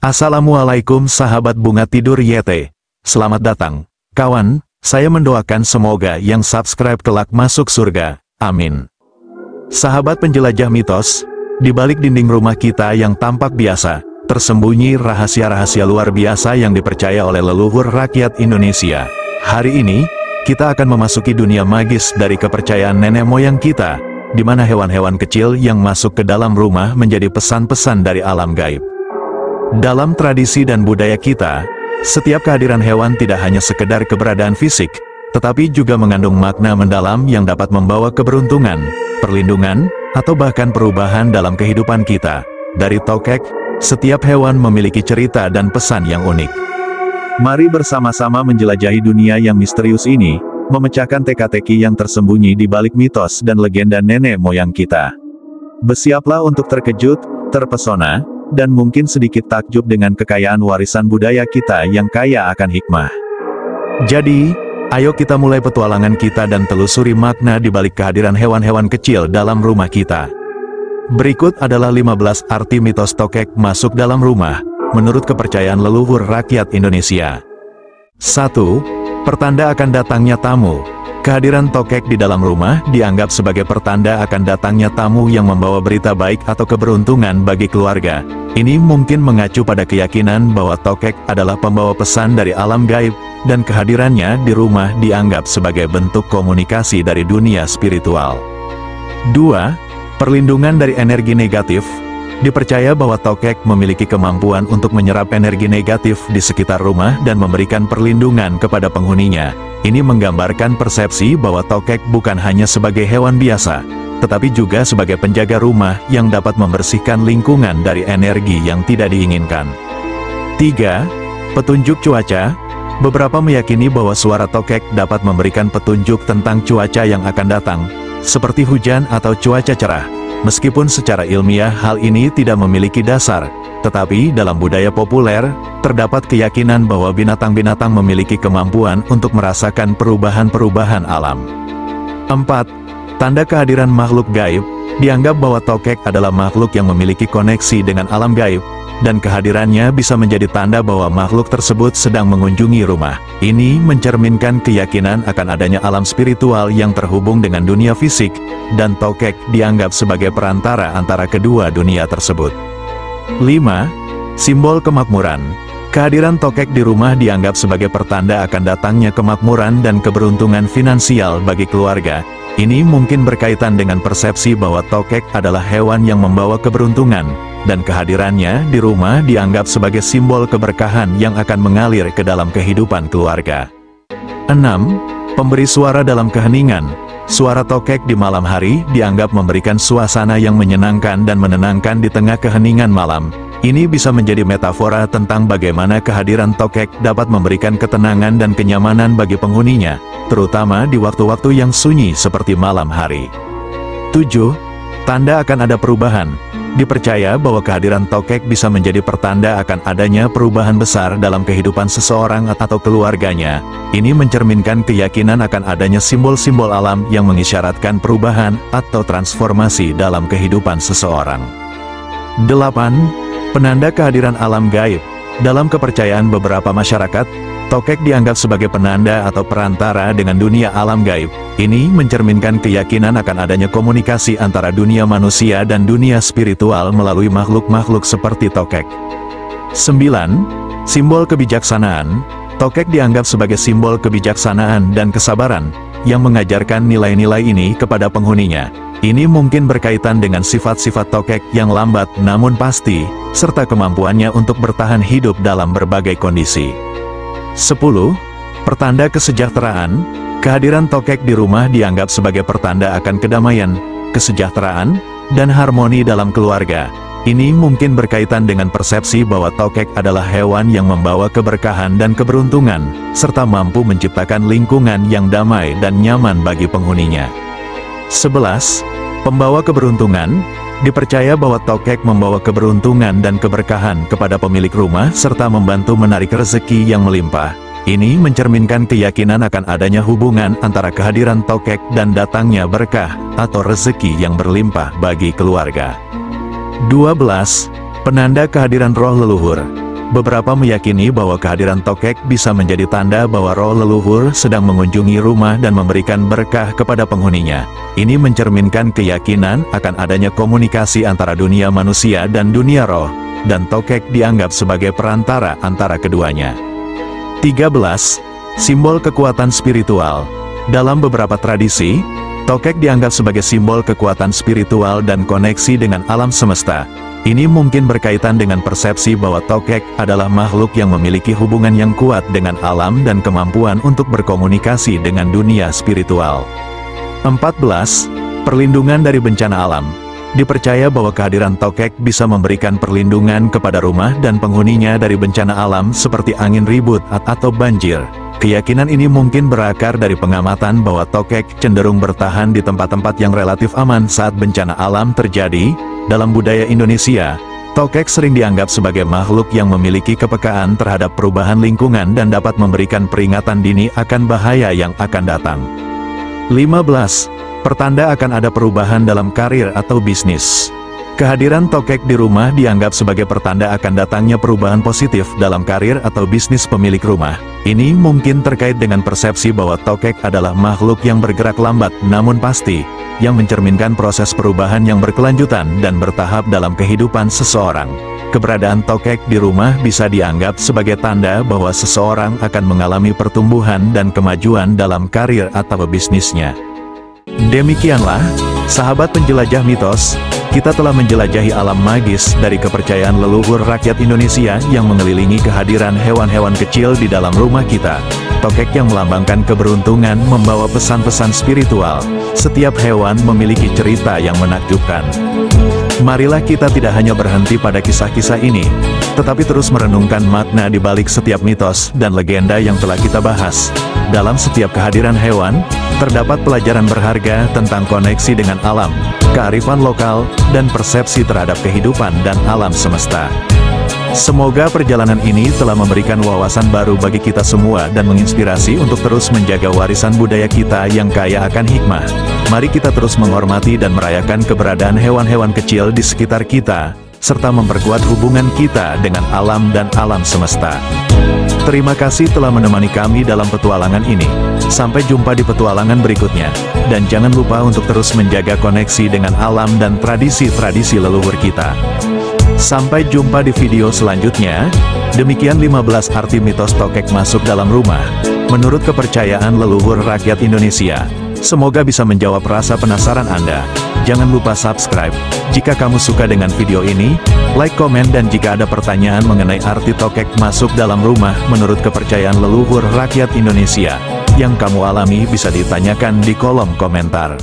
Assalamualaikum sahabat bunga tidur YT. Selamat datang, kawan. Saya mendoakan semoga yang subscribe kelak masuk surga. Amin. Sahabat penjelajah mitos, di balik dinding rumah kita yang tampak biasa, tersembunyi rahasia-rahasia luar biasa yang dipercaya oleh leluhur rakyat Indonesia. Hari ini, kita akan memasuki dunia magis dari kepercayaan nenek moyang kita, di mana hewan-hewan kecil yang masuk ke dalam rumah menjadi pesan-pesan dari alam gaib. Dalam tradisi dan budaya kita, setiap kehadiran hewan tidak hanya sekedar keberadaan fisik, tetapi juga mengandung makna mendalam yang dapat membawa keberuntungan, perlindungan, atau bahkan perubahan dalam kehidupan kita. Dari tokek, setiap hewan memiliki cerita dan pesan yang unik. Mari bersama-sama menjelajahi dunia yang misterius ini, memecahkan teka-teki yang tersembunyi di balik mitos dan legenda nenek moyang kita. Bersiaplah untuk terkejut, terpesona, dan mungkin sedikit takjub dengan kekayaan warisan budaya kita yang kaya akan hikmah. Jadi, ayo kita mulai petualangan kita dan telusuri makna di balik kehadiran hewan-hewan kecil dalam rumah kita. Berikut adalah 15 arti mitos tokek masuk dalam rumah, menurut kepercayaan leluhur rakyat Indonesia. 1. Pertanda akan datangnya tamu. Kehadiran tokek di dalam rumah dianggap sebagai pertanda akan datangnya tamu yang membawa berita baik atau keberuntungan bagi keluarga. Ini mungkin mengacu pada keyakinan bahwa tokek adalah pembawa pesan dari alam gaib, dan kehadirannya di rumah dianggap sebagai bentuk komunikasi dari dunia spiritual. 2. Perlindungan dari energi negatif. Dipercaya bahwa tokek memiliki kemampuan untuk menyerap energi negatif di sekitar rumah dan memberikan perlindungan kepada penghuninya. Ini menggambarkan persepsi bahwa tokek bukan hanya sebagai hewan biasa, tetapi juga sebagai penjaga rumah yang dapat membersihkan lingkungan dari energi yang tidak diinginkan. 3. Petunjuk cuaca. Beberapa meyakini bahwa suara tokek dapat memberikan petunjuk tentang cuaca yang akan datang, seperti hujan atau cuaca cerah. Meskipun secara ilmiah hal ini tidak memiliki dasar, tetapi dalam budaya populer, terdapat keyakinan bahwa binatang-binatang memiliki kemampuan untuk merasakan perubahan-perubahan alam. 4. Tanda kehadiran makhluk gaib. Dianggap bahwa tokek adalah makhluk yang memiliki koneksi dengan alam gaib, dan kehadirannya bisa menjadi tanda bahwa makhluk tersebut sedang mengunjungi rumah. Ini mencerminkan keyakinan akan adanya alam spiritual yang terhubung dengan dunia fisik, dan tokek dianggap sebagai perantara antara kedua dunia tersebut. 5. Simbol kemakmuran. Kehadiran tokek di rumah dianggap sebagai pertanda akan datangnya kemakmuran dan keberuntungan finansial bagi keluarga. Ini mungkin berkaitan dengan persepsi bahwa tokek adalah hewan yang membawa keberuntungan, dan kehadirannya di rumah dianggap sebagai simbol keberkahan yang akan mengalir ke dalam kehidupan keluarga. 6. Pemberi suara dalam keheningan. Suara tokek di malam hari dianggap memberikan suasana yang menyenangkan dan menenangkan di tengah keheningan malam. Ini bisa menjadi metafora tentang bagaimana kehadiran tokek dapat memberikan ketenangan dan kenyamanan bagi penghuninya, terutama di waktu-waktu yang sunyi seperti malam hari. 7. Tanda akan ada perubahan. Dipercaya bahwa kehadiran tokek bisa menjadi pertanda akan adanya perubahan besar dalam kehidupan seseorang atau keluarganya. Ini mencerminkan keyakinan akan adanya simbol-simbol alam yang mengisyaratkan perubahan atau transformasi dalam kehidupan seseorang. 8. Penanda kehadiran alam gaib. Dalam kepercayaan beberapa masyarakat, tokek dianggap sebagai penanda atau perantara dengan dunia alam gaib. Ini mencerminkan keyakinan akan adanya komunikasi antara dunia manusia dan dunia spiritual melalui makhluk-makhluk seperti tokek. 9. Simbol kebijaksanaan. Tokek dianggap sebagai simbol kebijaksanaan dan kesabaran, yang mengajarkan nilai-nilai ini kepada penghuninya. Ini mungkin berkaitan dengan sifat-sifat tokek yang lambat namun pasti, serta kemampuannya untuk bertahan hidup dalam berbagai kondisi. 10. Pertanda kesejahteraan. Kehadiran tokek di rumah dianggap sebagai pertanda akan kedamaian, kesejahteraan, dan harmoni dalam keluarga. Ini mungkin berkaitan dengan persepsi bahwa tokek adalah hewan yang membawa keberkahan dan keberuntungan, serta mampu menciptakan lingkungan yang damai dan nyaman bagi penghuninya. 11. Pembawa keberuntungan. Dipercaya bahwa tokek membawa keberuntungan dan keberkahan kepada pemilik rumah serta membantu menarik rezeki yang melimpah. Ini mencerminkan keyakinan akan adanya hubungan antara kehadiran tokek dan datangnya berkah atau rezeki yang berlimpah bagi keluarga. 12. Penanda kehadiran roh leluhur. Beberapa meyakini bahwa kehadiran tokek bisa menjadi tanda bahwa roh leluhur sedang mengunjungi rumah dan memberikan berkah kepada penghuninya. Ini mencerminkan keyakinan akan adanya komunikasi antara dunia manusia dan dunia roh, dan tokek dianggap sebagai perantara antara keduanya. 13. Simbol kekuatan spiritual. Dalam beberapa tradisi, tokek dianggap sebagai simbol kekuatan spiritual dan koneksi dengan alam semesta. Ini mungkin berkaitan dengan persepsi bahwa tokek adalah makhluk yang memiliki hubungan yang kuat dengan alam dan kemampuan untuk berkomunikasi dengan dunia spiritual. 14. Perlindungan dari bencana alam. Dipercaya bahwa kehadiran tokek bisa memberikan perlindungan kepada rumah dan penghuninya dari bencana alam seperti angin ribut atau banjir. Keyakinan ini mungkin berakar dari pengamatan bahwa tokek cenderung bertahan di tempat-tempat yang relatif aman saat bencana alam terjadi. Dalam budaya Indonesia, tokek sering dianggap sebagai makhluk yang memiliki kepekaan terhadap perubahan lingkungan dan dapat memberikan peringatan dini akan bahaya yang akan datang. 15. Pertanda akan ada perubahan dalam karir atau bisnis. Kehadiran tokek di rumah dianggap sebagai pertanda akan datangnya perubahan positif dalam karir atau bisnis pemilik rumah. Ini mungkin terkait dengan persepsi bahwa tokek adalah makhluk yang bergerak lambat namun pasti, yang mencerminkan proses perubahan yang berkelanjutan dan bertahap dalam kehidupan seseorang. Keberadaan tokek di rumah bisa dianggap sebagai tanda bahwa seseorang akan mengalami pertumbuhan dan kemajuan dalam karir atau bisnisnya. Demikianlah, sahabat penjelajah mitos, kita telah menjelajahi alam magis dari kepercayaan leluhur rakyat Indonesia yang mengelilingi kehadiran hewan-hewan kecil di dalam rumah kita. Tokek yang melambangkan keberuntungan membawa pesan-pesan spiritual. Setiap hewan memiliki cerita yang menakjubkan. Marilah kita tidak hanya berhenti pada kisah-kisah ini, tetapi terus merenungkan makna di balik setiap mitos dan legenda yang telah kita bahas. Dalam setiap kehadiran hewan, terdapat pelajaran berharga tentang koneksi dengan alam, kearifan lokal, dan persepsi terhadap kehidupan dan alam semesta. Semoga perjalanan ini telah memberikan wawasan baru bagi kita semua dan menginspirasi untuk terus menjaga warisan budaya kita yang kaya akan hikmah. Mari kita terus menghormati dan merayakan keberadaan hewan-hewan kecil di sekitar kita, serta memperkuat hubungan kita dengan alam dan alam semesta. Terima kasih telah menemani kami dalam petualangan ini. Sampai jumpa di petualangan berikutnya. Dan jangan lupa untuk terus menjaga koneksi dengan alam dan tradisi-tradisi leluhur kita. Sampai jumpa di video selanjutnya. Demikian 15 arti mitos tokek masuk dalam rumah, menurut kepercayaan leluhur rakyat Indonesia. Semoga bisa menjawab rasa penasaran Anda. Jangan lupa subscribe. Jika kamu suka dengan video ini, like, komen, dan jika ada pertanyaan mengenai arti tokek masuk dalam rumah menurut kepercayaan leluhur rakyat Indonesia yang kamu alami bisa ditanyakan di kolom komentar.